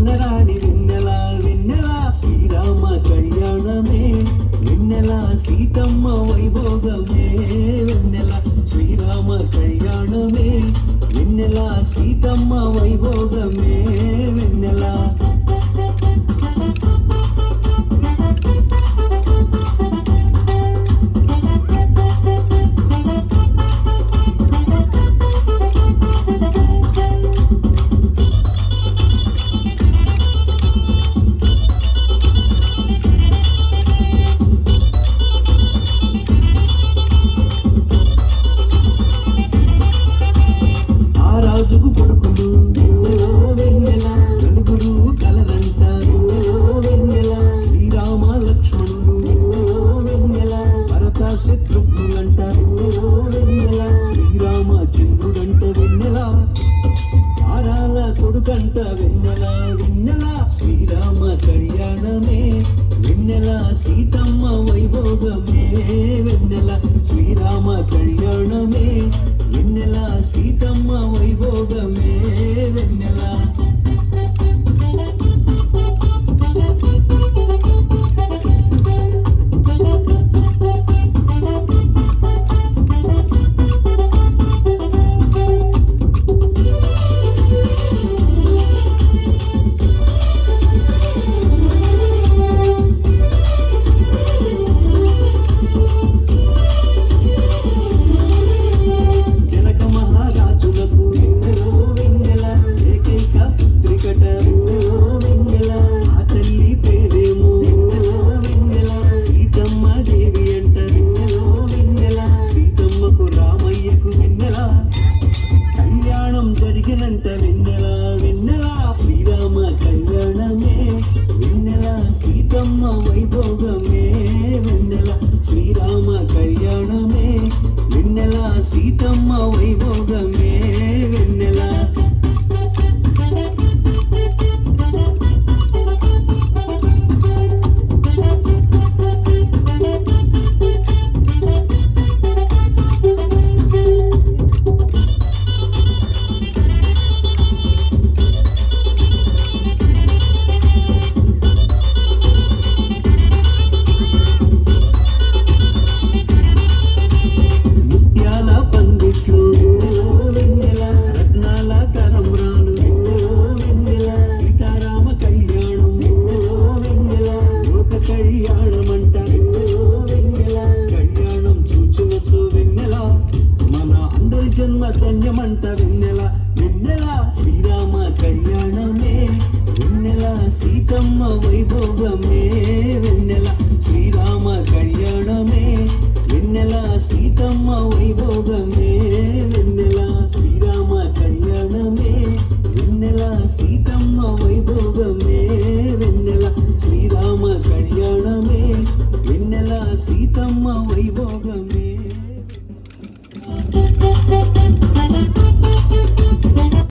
చిన్నరాణి వెన్నెల వెన్నెల శ్రీరామ కళ్యాణమే వెన్నెల సీతమ్మ వైభోగమే వెన్నెల శ్రీరామ కళ్యాణమే వెన్నెల సీతమ్మ వైభోగమే వెన్నెల రాజుకు కొడుకులు వెన్నెల నలుగురు కలరంట వెన్నెల శ్రీరామ లక్ష్మణుడు వెన్నెల భరత శత్రుఘ్నులంట వెన్నెల శ్రీరామ చంద్రుడంట వెన్నెల ఆరాల కొడుకంట వెన్నెల వెన్నెల శ్రీరామ కళ్యాణమే వెన్నెల సీతమ్మ వైభోగమే వెన్నెల శ్రీరామ కళ్యాణమే వెన్నెల సీతమ్మ వైభోగమే వెన్నెల జరిగినంత వెన్నెల వెన్నెల శ్రీరామ కళ్యాణమే వెన్నెల సీతమ్మ వైభోగమే వెన్నెల శ్రీరామ కళ్యాణమే వెన్నెల సీతమ్మ వైభోగమే వెన్నెల జన్మ ధన్యమంట వెన్నెల వెన్నెల శ్రీరామ కళ్యాణమే వెన్నెల సీతమ్మ వైభోగమే వెన్నెల శ్రీరామ కళ్యాణమే వెన్నెల సీతమ్మ వైభోగమే వెన్నెల శ్రీరామ కళ్యాణమే వెన్నెల సీతమ్మ వైభోగమే